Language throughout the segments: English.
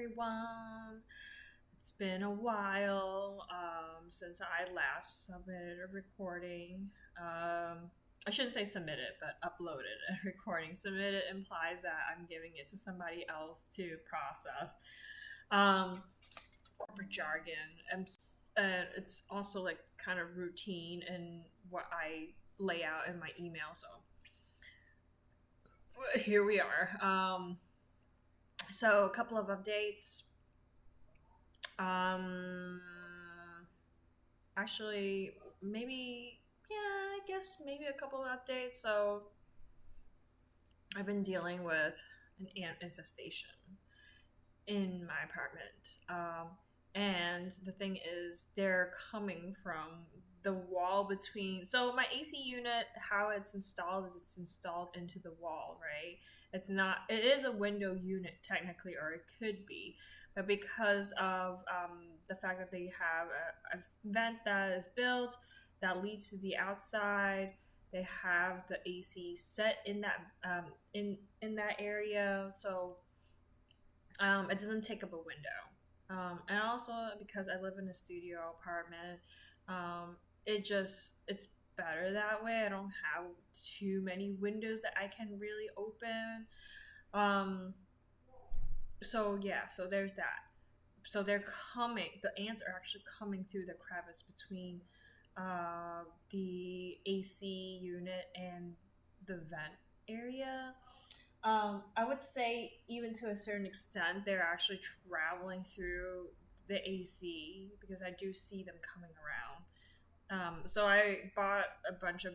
everyone. It's been a while since I last submitted a recording. I shouldn't say submitted, but uploaded a recording. Submitted implies that I'm giving it to somebody else to process. Um, Corporate jargon, and it's also like kind of routine in what I lay out in my email. So here we are. So a couple of updates. Um, Actually, maybe yeah, I guess maybe a couple of updates. So I've been dealing with an ant infestation in my apartment. And the thing is, they're coming from the wall between. So my AC unit, how it's installed is it's installed into the wall, right? It's not. It is a window unit technically, or it could be, but because of the fact that they have a vent that is built that leads to the outside, they have the AC set in that in that area, so it doesn't take up a window. And also because I live in a studio apartment, it's better that way. I don't have too many windows that I can really open. Um, so yeah, so there's that. So they're coming. The ants are actually coming through the crevice between the AC unit and the vent area. I would say even to a certain extent, they're actually traveling through the AC because I do see them coming around. So I bought a bunch of,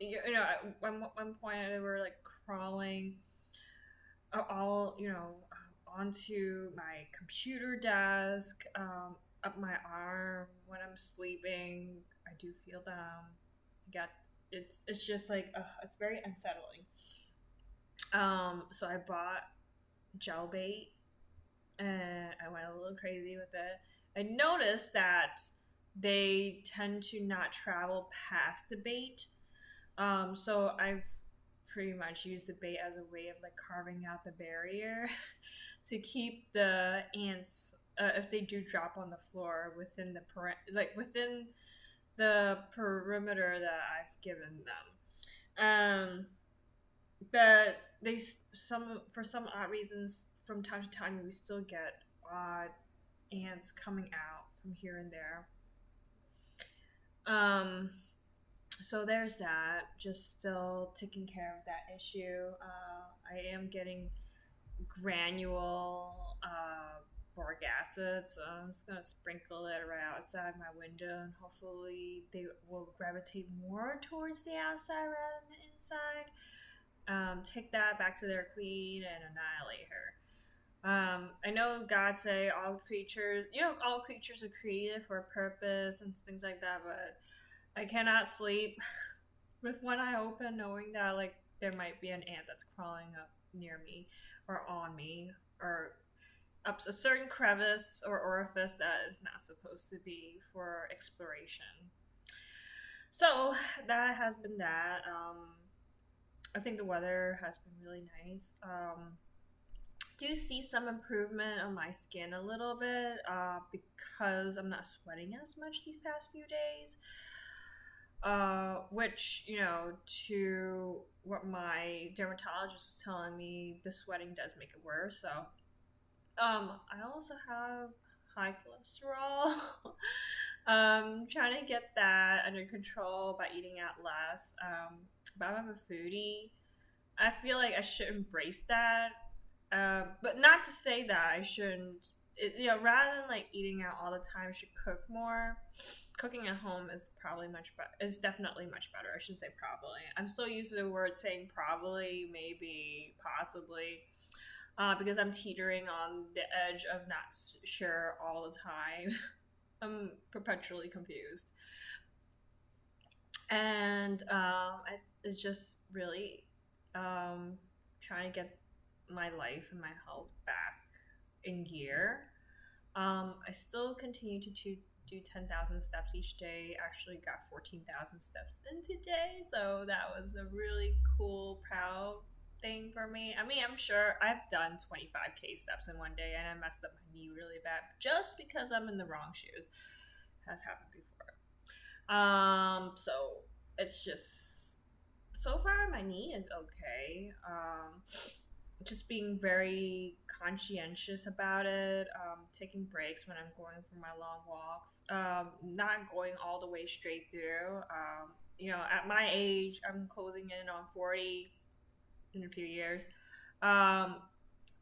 at one point they were like crawling all, onto my computer desk, up my arm when I'm sleeping. I do feel them. I got it's just like it's very unsettling. So I bought gel bait and I went a little crazy with it. I noticed that they tend to not travel past the bait. So I've pretty much used the bait as a way of like carving out the barrier to keep the ants, if they do drop on the floor, within within the perimeter that I've given them. But they some for some odd reasons from time to time we still get odd ants coming out from here and there. Um, so there's that. Just still taking care of that issue. I am getting granule boric acid, so I'm just gonna sprinkle it right outside my window, and hopefully they will gravitate more towards the outside rather than the inside. Take that back to their queen and annihilate her. I know God say all creatures are created for a purpose and things like that, but I cannot sleep with one eye open, knowing that like there might be an ant that's crawling up near me or on me or up a certain crevice or orifice that is not supposed to be for exploration. So that has been that. I think the weather has been really nice. Do see some improvement on my skin a little bit because I'm not sweating as much these past few days. Which, to what my dermatologist was telling me, the sweating does make it worse. So, I also have high cholesterol. Trying to get that under control by eating out less. But I'm a foodie. I feel like I should embrace that. But not to say that I shouldn't. Rather than like eating out all the time, I should cook more. Cooking at home is probably much better. Is definitely much better. I shouldn't say probably. I'm still used to the word saying probably, maybe, possibly, because I'm teetering on the edge of not sure all the time. I'm perpetually confused, and it's just really trying to get my life and my health back in gear. I still continue to do 10,000 steps each day. Actually, got 14,000 steps in today, so that was a really cool, proud thing for me. I mean, I'm sure I've done 25K steps in one day and I messed up my knee really bad just because I'm in the wrong shoes. Has happened before. So it's just so far my knee is okay. Just being very conscientious about it, taking breaks when I'm going for my long walks, not going all the way straight through. At my age, I'm closing in on 40 in a few years. Um,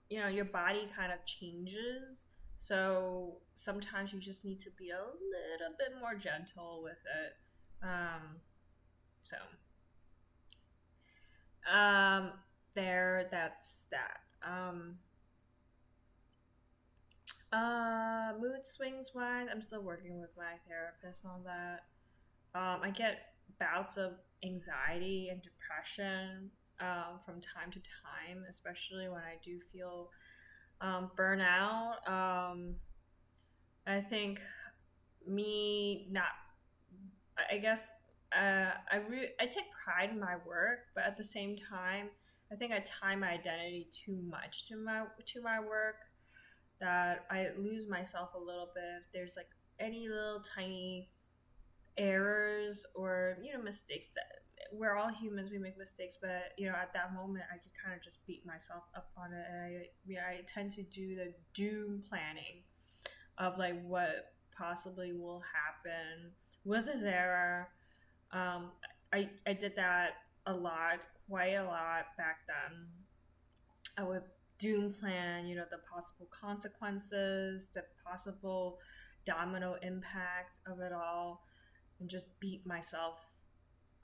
your body kind of changes. So sometimes you just need to be a little bit more gentle with it. So um, that's that. Mood swings wise, I'm still working with my therapist on that. I get bouts of anxiety and depression from time to time, especially when I do feel burnout. I think me not, I guess, I take pride in my work, but at the same time, I think I tie my identity too much to my work that I lose myself a little bit if there's like any little tiny errors or mistakes that we're all humans, we make mistakes, but at that moment I could kind of just beat myself up on it, and I tend to do the doom planning of like what possibly will happen with this error. um, I did that a lot, quite a lot back then. I would doom plan, the possible consequences, the possible domino impact of it all, and just beat myself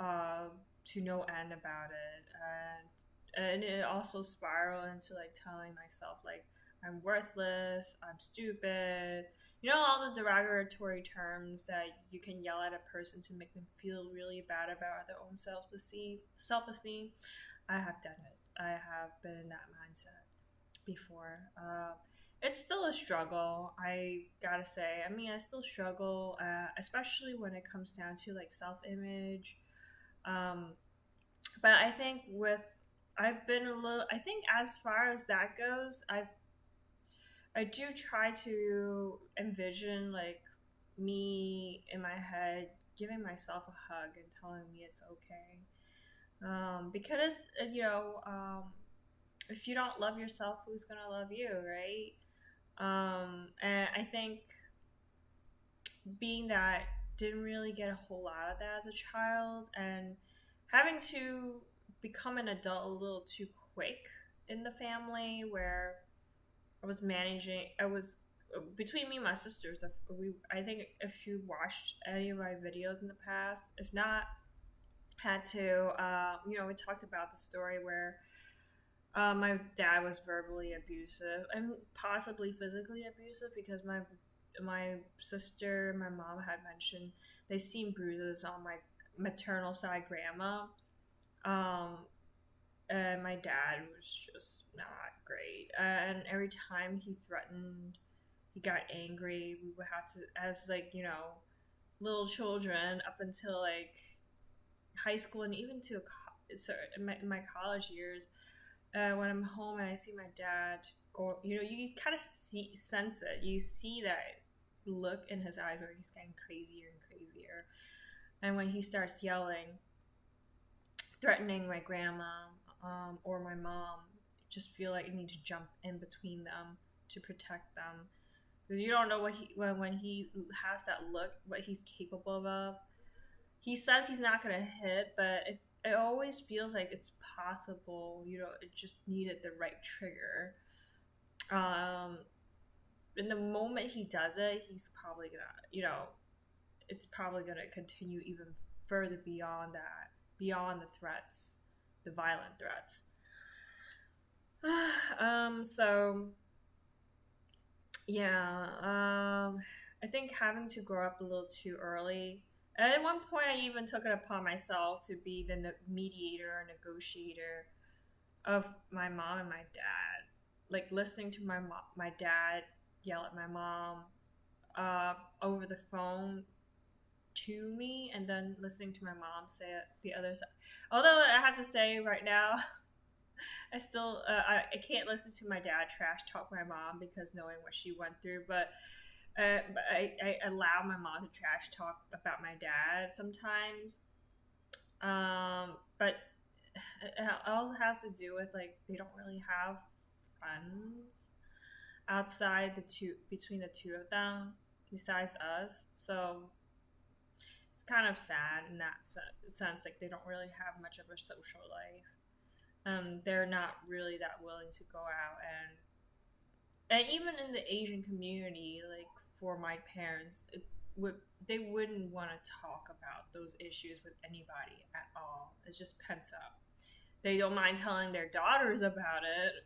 uh, to no end about it. And it also spiraled into like telling myself like I'm worthless, I'm stupid, all the derogatory terms that you can yell at a person to make them feel really bad about their own self esteem. I have done it. I have been in that mindset before. It's still a struggle, I gotta say. I mean, I still struggle, especially when it comes down to like self-image. Um, but I think I've been a little. I think as far as that goes, I do try to envision like me in my head giving myself a hug and telling me it's okay. Because if you don't love yourself, who's gonna love you, right? And I think being that didn't really get a whole lot of that as a child, and having to become an adult a little too quick in the family, where I was between me and my sisters. I think if you watched any of my videos in the past, if not, had to, we talked about the story where my dad was verbally abusive and possibly physically abusive, because my sister and my mom had mentioned they've seen bruises on my maternal side grandma. Um, and my dad was just not great. And every time he got angry, we would have to, as like, little children up until like high school and even to in my college years, when I'm home and I see my dad go, you kind of sense it. You see that look in his eyes where he's getting crazier and crazier. And when he starts yelling, threatening my grandma or my mom, just feel like you need to jump in between them to protect them. Because you don't know when he has that look, what he's capable of. He says he's not gonna hit, but it always feels like it's possible. It just needed the right trigger. Um, in the moment he does it, he's probably gonna, it's probably gonna continue even further beyond that, beyond the threats, the violent threats. So yeah, I think having to grow up a little too early. At one point, I even took it upon myself to be the mediator or negotiator of my mom and my dad. Like listening to my dad yell at my mom over the phone to me, and then listening to my mom say it the other side. Although I have to say right now, I still I can't listen to my dad trash talk my mom because knowing what she went through, but I allow my mom to trash talk about my dad sometimes. But it also has to do with like they don't really have friends outside the two between the two of them besides us. So it's kind of sad in that sense. Like they don't really have much of a social life. They're not really that willing to go out and even in the Asian community, like for my parents, would they wouldn't want to talk about those issues with anybody at all. It's just pent up. They don't mind telling their daughters about it,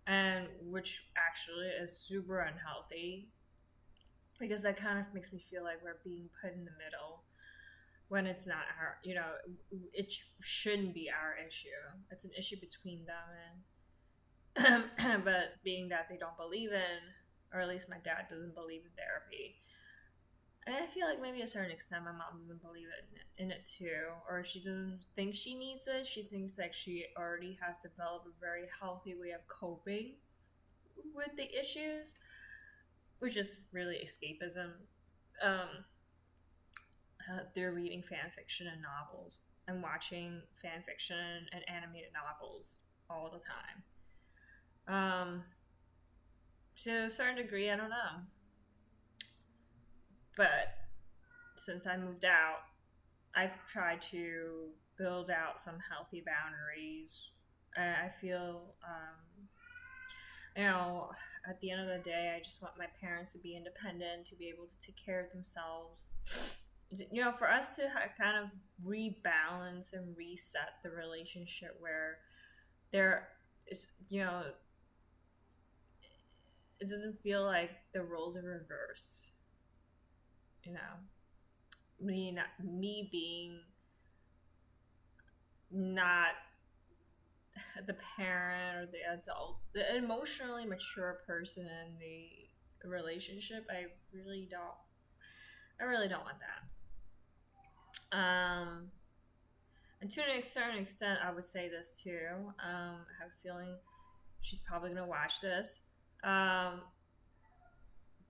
and which actually is super unhealthy because that kind of makes me feel like we're being put in the middle when it's not our, it shouldn't be our issue. It's an issue between them and but being that they don't believe in, or at least my dad doesn't believe in therapy, and I feel like maybe a certain extent my mom doesn't believe in it too, or she doesn't think she needs it. She thinks that she already has developed a very healthy way of coping with the issues, which is really escapism. Um, they're reading fan fiction and novels and watching fan fiction and animated novels all the time. To a certain degree, I don't know. But since I moved out, I've tried to build out some healthy boundaries. I feel, at the end of the day, I just want my parents to be independent, to be able to take care of themselves. For us to kind of rebalance and reset the relationship where there is, it doesn't feel like the roles are reversed. Me being not the parent or the adult, the emotionally mature person in the relationship. I really don't want that. And to a certain extent, I would say this too. I have a feeling she's probably gonna watch this. Um,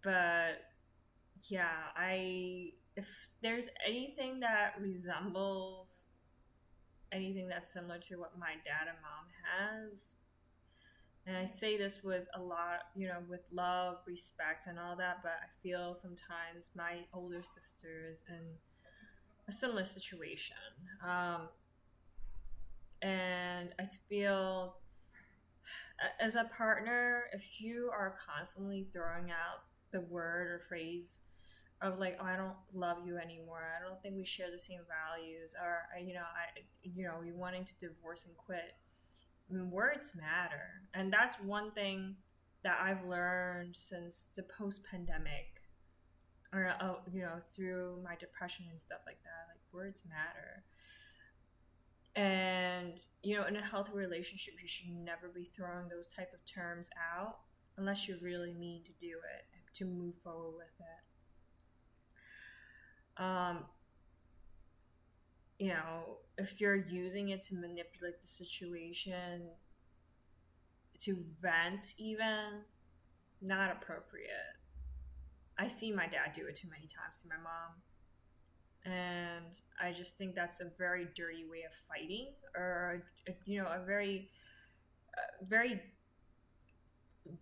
but yeah, if there's anything that resembles anything that's similar to what my dad and mom has, and I say this with a lot, with love, respect, and all that, but I feel sometimes my older sister is in a similar situation. Um, and I feel as a partner, if you are constantly throwing out the word or phrase of like, oh, I don't love you anymore, I don't think we share the same values, or we wanting to divorce and quit, words matter. And that's one thing that I've learned since the post-pandemic, or through my depression and stuff like that. Like, words matter. And in a healthy relationship, you should never be throwing those type of terms out unless you really mean to do it, to move forward with it. If you're using it to manipulate the situation, to vent, even, not appropriate. I see my dad do it too many times to my mom, and I just think that's a very dirty way of fighting, or a very very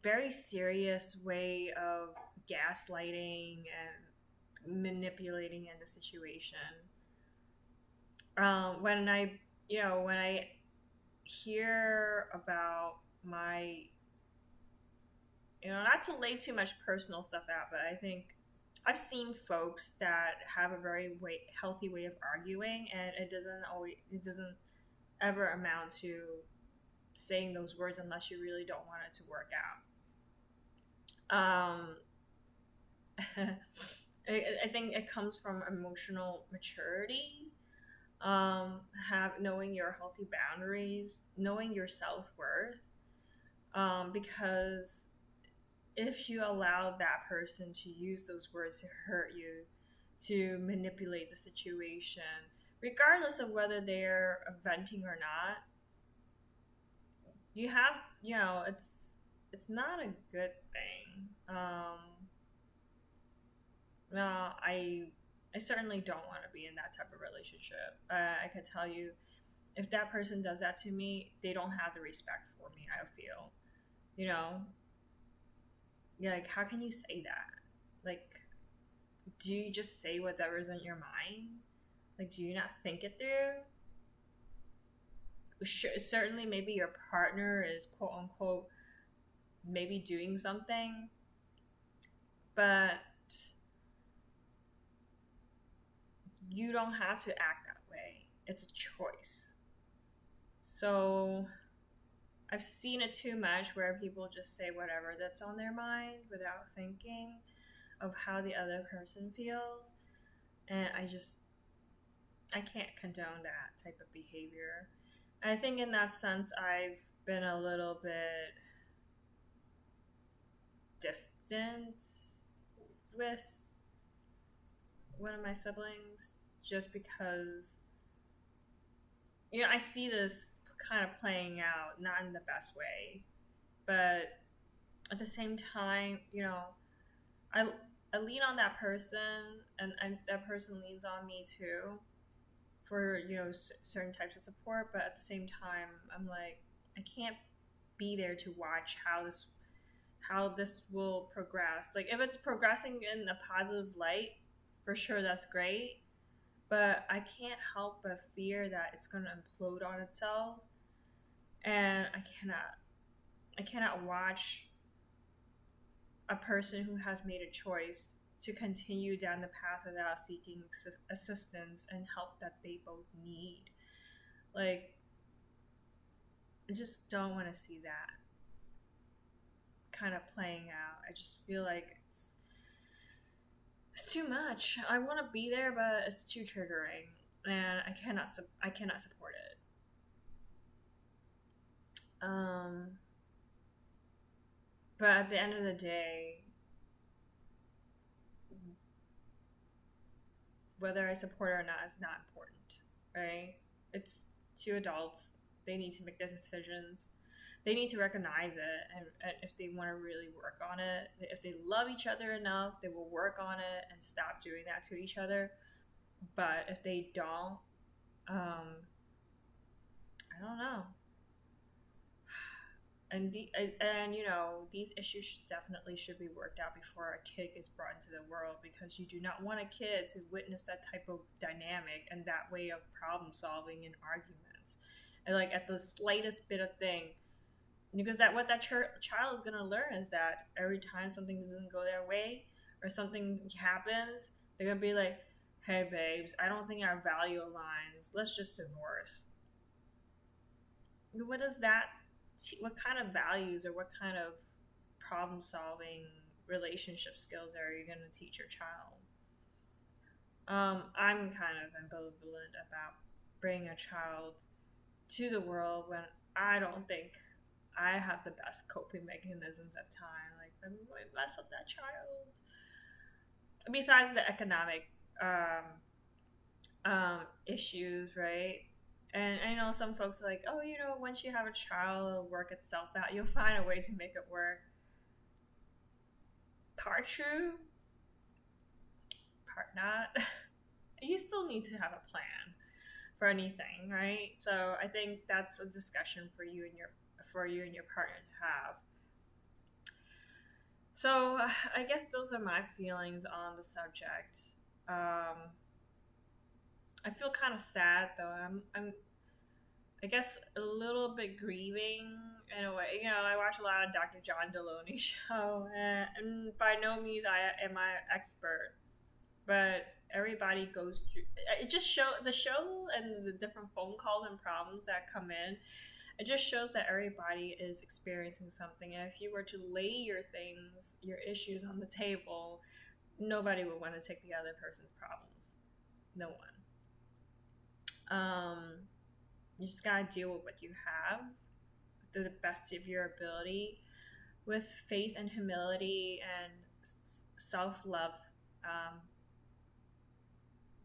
very serious way of gaslighting and manipulating in the situation. When I hear about my, not to lay too much personal stuff out, but I think I've seen folks that have a very healthy way of arguing, and it doesn't ever amount to saying those words unless you really don't want it to work out. I think it comes from emotional maturity, knowing your healthy boundaries, knowing your self-worth, because if you allow that person to use those words to hurt you, to manipulate the situation, regardless of whether they're venting or not, you have, it's not a good thing. No, I certainly don't want to be in that type of relationship. I could tell you, if that person does that to me, they don't have the respect for me. I feel, you know, yeah, like how can you say that? Like, do you just say whatever's in your mind? Like, do you not think it through? Certainly, maybe your partner is quote unquote maybe doing something, but you don't have to act that way. It's a choice. So I've seen it too much where people just say whatever that's on their mind without thinking of how the other person feels. And I can't condone that type of behavior. And I think in that sense, I've been a little bit distant with one of my siblings just because, I see this kind of playing out, not in the best way, but at the same time, I, I lean on that person, and that person leans on me too for, certain types of support. But at the same time, I'm like, I can't be there to watch how this will progress. Like if it's progressing in a positive light, for sure that's great. But I can't help but fear that it's going to implode on itself, and I cannot watch a person who has made a choice to continue down the path without seeking assistance and help that they both need. Like, I just don't want to see that kind of playing out. I just feel like it's too much. I want to be there, but it's too triggering, and I cannot support it. Um, but at the end of the day, whether I support it or not is not important, right? It's two adults. They need to make their decisions. They need to recognize it, and if they want to really work on it, if they love each other enough, they will work on it and stop doing that to each other. But if they don't, I don't know. And these issues definitely should be worked out before a kid gets brought into the world, because you do not want a kid to witness that type of dynamic and that way of problem solving and arguments, and like at the slightest bit of thing, because that what that child is going to learn is that every time something doesn't go their way or something happens, they're going to be like, hey babes, I don't think our value aligns, let's just divorce. What does that what kind of values or what kind of problem solving relationship skills are you going to teach your child? I'm kind of ambivalent about bringing a child to the world when I don't think I have the best coping mechanisms at time. Like, I'm going to mess up that child. Besides the economic issues, right? And I know some folks are like, oh, once you have a child, it'll work itself out. You'll find a way to make it work. Part true, part not. You still need to have a plan for anything, right? So I think that's a discussion for you and your partner to have. So I guess those are my feelings on the subject. I feel kind of sad though. I'm I guess a little bit grieving in a way. I watch a lot of Dr. John Deloney show, and by no means I am I expert, but everybody goes through. It just show the show and the different phone calls and problems that come in. It just shows that everybody is experiencing something, and if you were to lay your issues on the table, nobody would want to take the other person's problems. No one. You just gotta deal with what you have to the best of your ability, with faith and humility and self love. Um,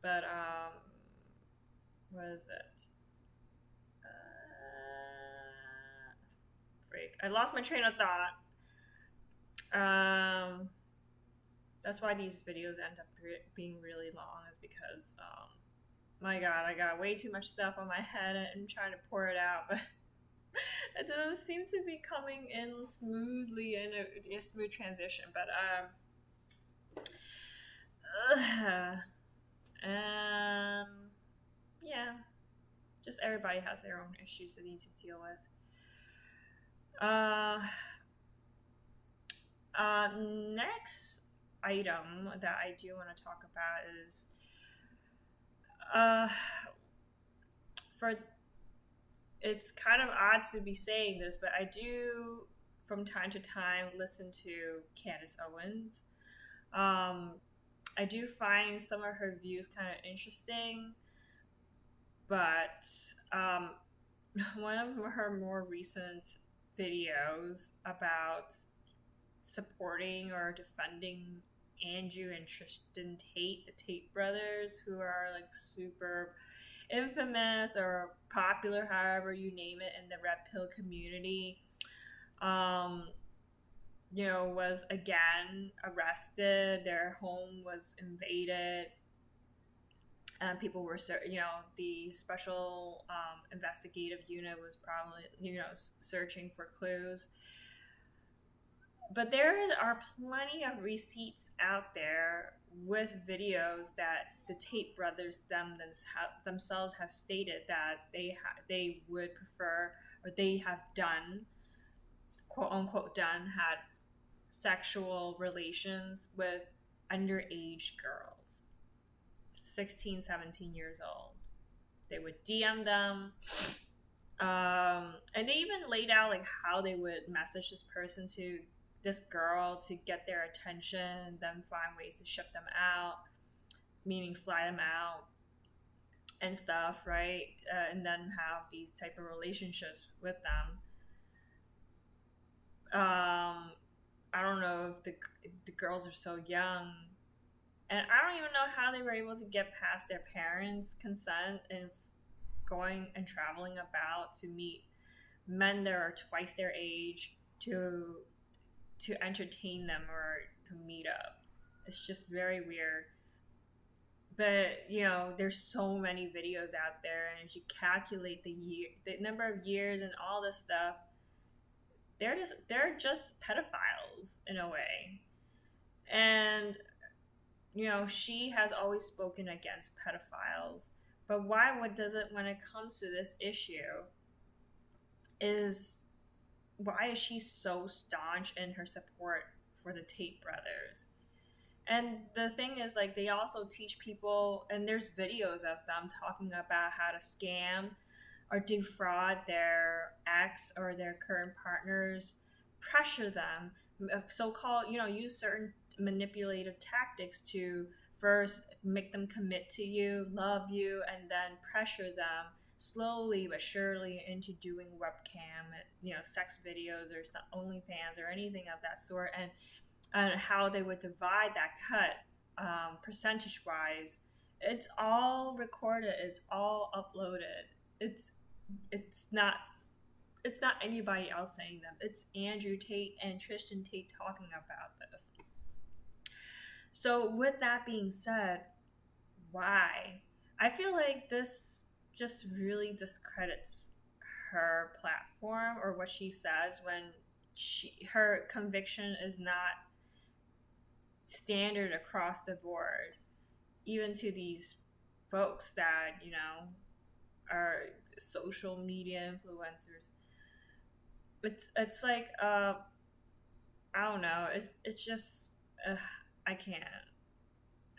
but what is it? freak. I lost my train of thought. Um, that's why these videos end up being really long, is because my god, I got way too much stuff on my head and I'm trying to pour it out, but it doesn't seem to be coming in smoothly in a smooth transition. But um, yeah, just everybody has their own issues they need to deal with. Next item that I do want to talk about is uh, for it's kind of odd to be saying this, but I do from time to time listen to Candace Owens. Um, I do find some of her views kind of interesting, but one of her more recent videos about supporting or defending Andrew and Tristan Tate, the Tate brothers, who are like super infamous or popular, however you name it, in the red pill community, was again arrested. Their home was invaded. People were, the special investigative unit was probably, searching for clues. But there are plenty of receipts out there with videos that the Tate brothers themselves have stated that they would prefer, or they have done, quote unquote done, had sexual relations with underage girls, 16, 17 years old. They would DM them. And they even laid out like how they would message this girl to get their attention, then find ways to ship them out, meaning fly them out and stuff, right? And then have these type of relationships with them. I don't know if the girls are so young, and I don't even know how they were able to get past their parents' consent and going and traveling about to meet men that are twice their age to entertain them or to meet up. It's just very weird. But there's so many videos out there, and if you calculate the number of years and all this stuff, they're just pedophiles in a way. And she has always spoken against pedophiles, but why when it comes to this issue, why is she so staunch in her support for the Tate brothers? And the thing is, like, they also teach people, and there's videos of them talking about how to scam or defraud their ex or their current partners, pressure them, so-called, use certain manipulative tactics to first make them commit to you, love you, and then pressure them slowly but surely into doing webcam, sex videos or OnlyFans or anything of that sort, and how they would divide that cut percentage-wise. It's all recorded. It's all uploaded. It's not anybody else saying them. It's Andrew Tate and Tristan Tate talking about this. So with that being said, why? I feel like this just really discredits her platform or what she says when her conviction is not standard across the board, even to these folks that are social media influencers. It's like I don't know. It's just I can't.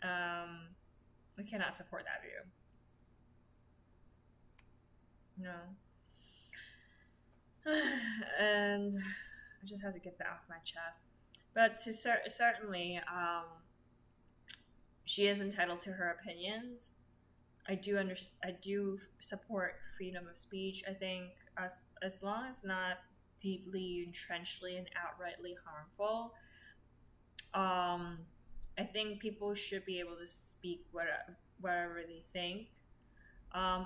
I cannot support that view. No. And I just have to get that off my chest. But to certainly, she is entitled to her opinions. I do support freedom of speech. I think as long as it's not deeply, entrenchedly, and outrightly harmful, I think people should be able to speak whatever they think. I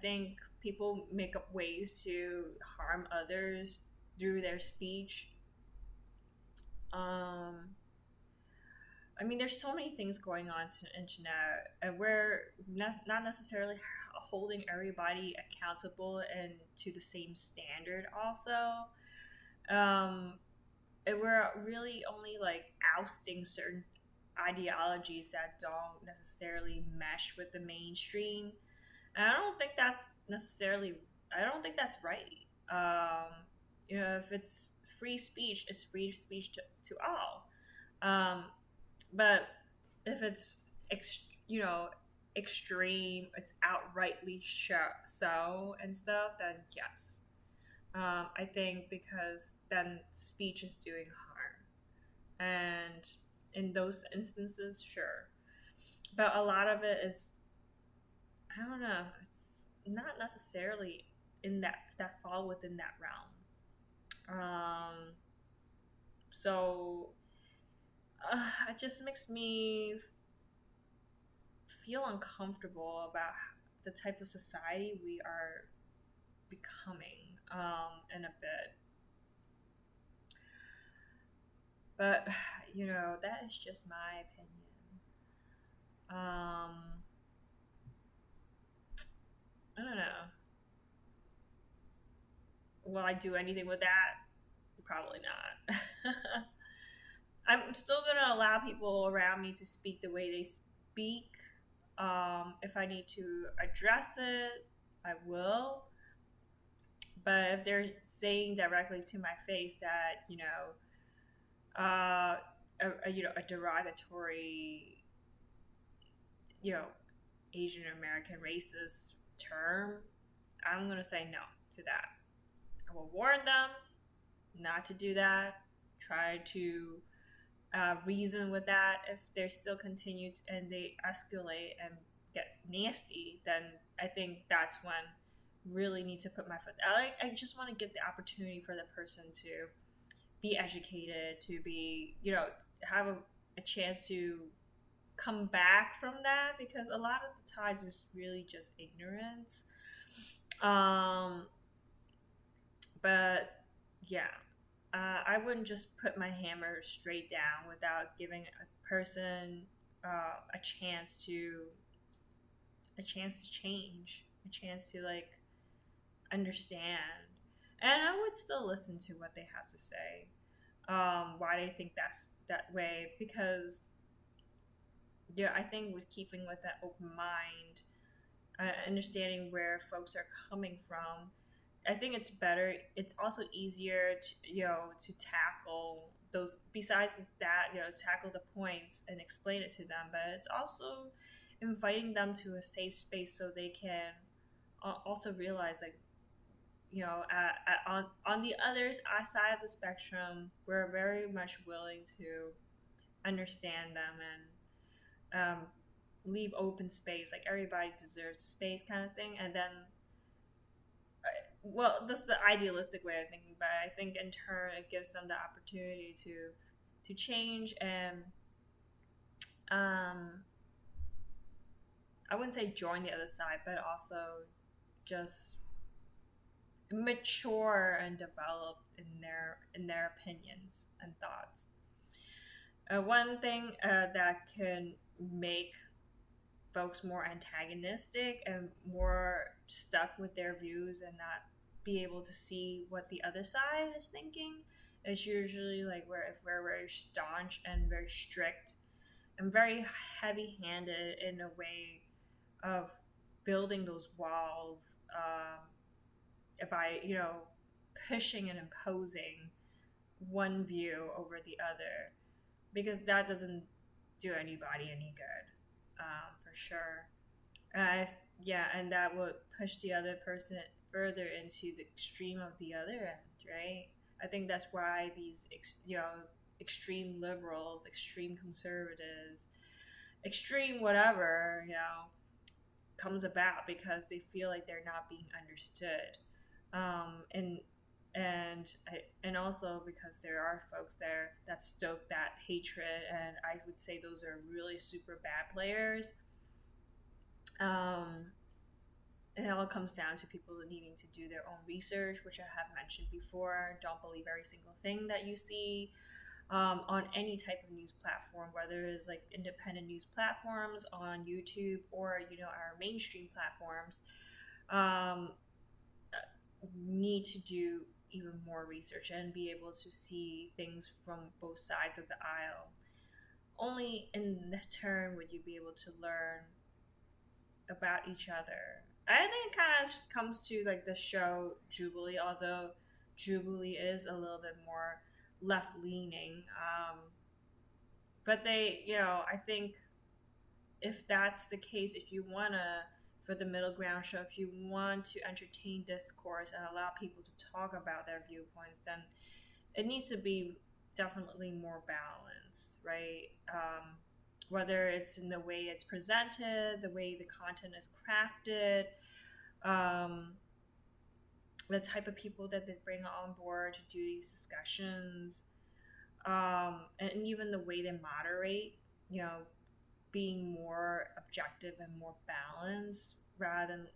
think people make up ways to harm others through their speech. Um, I mean, there's so many things going on the internet, and we're not necessarily holding everybody accountable and to the same standard. Also, um, and we're really only like ousting certain ideologies that don't necessarily mesh with the mainstream. And I don't think that's necessarily. I don't think that's right. If it's free speech, it's free speech to all. Um, but if it's extreme, it's outrightly so and stuff, then yes. I think because then speech is doing harm, and in those instances, sure. But a lot of it is, I don't know. It's not necessarily in that fall within that realm. So it just makes me feel uncomfortable about the type of society we are becoming in a bit. But that is just my opinion. I don't know. Will I do anything with that? Probably not. I'm still gonna allow people around me to speak the way they speak. If I need to address it, I will. But if they're saying directly to my face that a derogatory, you know, Asian American racist term, I'm gonna say no to that. I will warn them not to do that. Try to reason with that. If they still continue and they escalate and get nasty, then I think that's when really need to put my foot. I just want to give the opportunity for the person to be educated, to be have a chance to come back from that, because a lot of the times it's really just ignorance. Um, but yeah, I wouldn't just put my hammer straight down without giving a person a chance to change, a chance to like understand, and I would still listen to what they have to say, why they think that's that way, because yeah, I think with keeping with that open mind, understanding where folks are coming from, I think it's better. It's also easier to to tackle those. Besides that, tackle the points and explain it to them. But it's also inviting them to a safe space so they can also realize, like, on the other side of the spectrum, we're very much willing to understand them and leave open space. Like, everybody deserves space, kind of thing. And then well, that's the idealistic way of thinking, but I think in turn it gives them the opportunity to change and I wouldn't say join the other side, but also just mature and develop in their opinions and thoughts. One thing that can make folks more antagonistic and more stuck with their views and not be able to see what the other side is thinking is usually like where if we're very staunch and very strict and very heavy-handed in a way of building those walls, by pushing and imposing one view over the other, because that doesn't do anybody any good, for sure. Yeah, and that would push the other person further into the extreme of the other end, right? I think that's why these, extreme liberals, extreme conservatives, extreme whatever, comes about, because they feel like they're not being understood, and and also because there are folks there that stoke that hatred, and I would say those are really super bad players. And it all comes down to people needing to do their own research, which I have mentioned before. Don't believe every single thing that you see on any type of news platform, whether it's like independent news platforms on YouTube or our mainstream platforms. Um, need to do even more research and be able to see things from both sides of the aisle. Only in the turn would you be able to learn about each other. I think it kind of comes to like the show Jubilee, although Jubilee is a little bit more left leaning. But I think if that's the case, if you want to, for the middle ground show, if you want to entertain discourse and allow people to talk about their viewpoints, then it needs to be definitely more balanced, right? Whether it's in the way it's presented, the way the content is crafted, um, the type of people that they bring on board to do these discussions, and even the way they moderate, being more objective and more balanced rather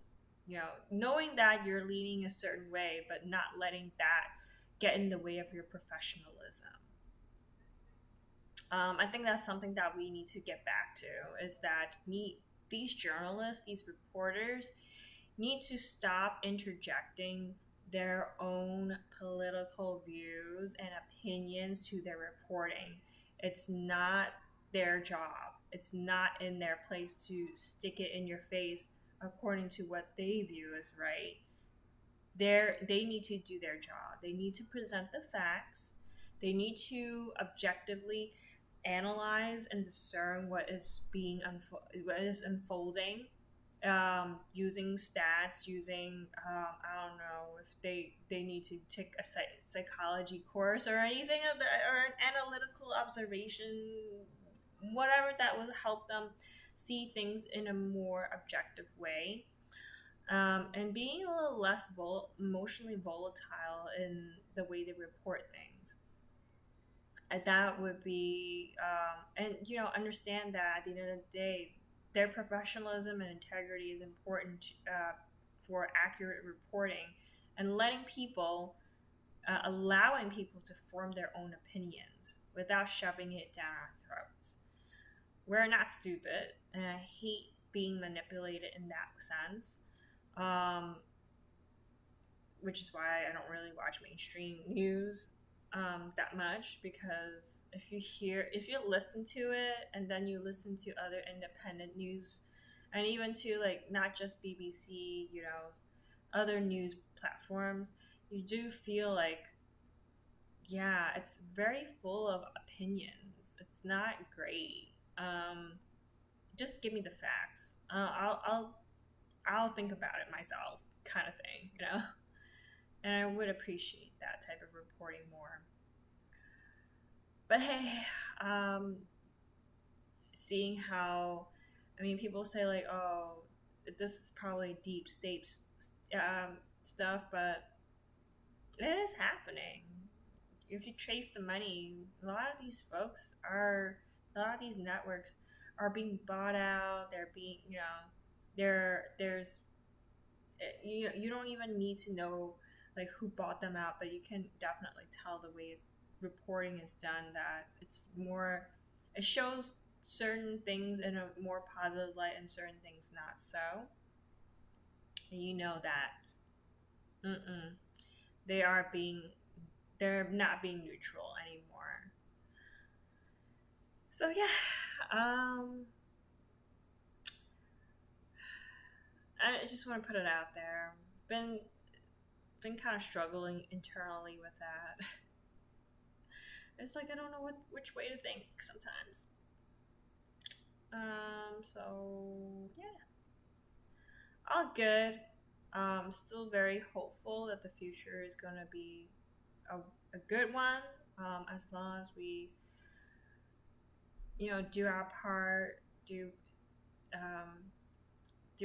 than, knowing that you're leaning a certain way, but not letting that get in the way of your professionalism. I think that's something that we need to get back to is that these journalists, these reporters, need to stop interjecting their own political views and opinions to their reporting. It's not their job. It's not in their place to stick it in your face according to what they view as right. They need to do their job. They need to present the facts. They need to objectively analyze and discern what is what is unfolding, using stats, using I don't know if they need to take a psychology course or anything of that, or an analytical observation, whatever that will help them see things in a more objective way, and being a little less emotionally volatile in the way they report things. And that would be, and understand that at the end of the day, their professionalism and integrity is important for accurate reporting and allowing people to form their own opinions without shoving it down our throats. We're not stupid, and I hate being manipulated in that sense. Um, which is why I don't really watch mainstream news that much, because if you listen to it and then you listen to other independent news, and even to like not just BBC, other news platforms, you do feel like, yeah, it's very full of opinions. It's not great. Just give me the facts. I'll think about it myself, kind of thing. And I would appreciate that type of reporting more. But hey, seeing how, people say like, oh, this is probably deep state stuff, but it is happening. If you trace the money, a lot of these networks are being bought out. They're being, there's, you don't even need to know like who bought them out, but you can definitely tell the way reporting is done that it shows certain things in a more positive light and certain things not so. And you know that they're not being neutral anymore. So yeah, I just want to put it out there. Been kind of struggling internally with that. It's like I don't know which way to think sometimes. So yeah, all good. Still very hopeful that the future is gonna be a good one. As long as we, do our part, do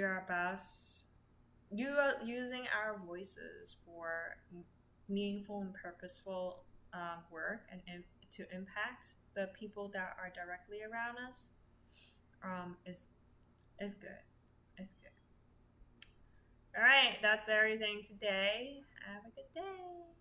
our best, using our voices for meaningful and purposeful work and to impact the people that are directly around us, is good. It's good. All right, that's everything today. Have a good day.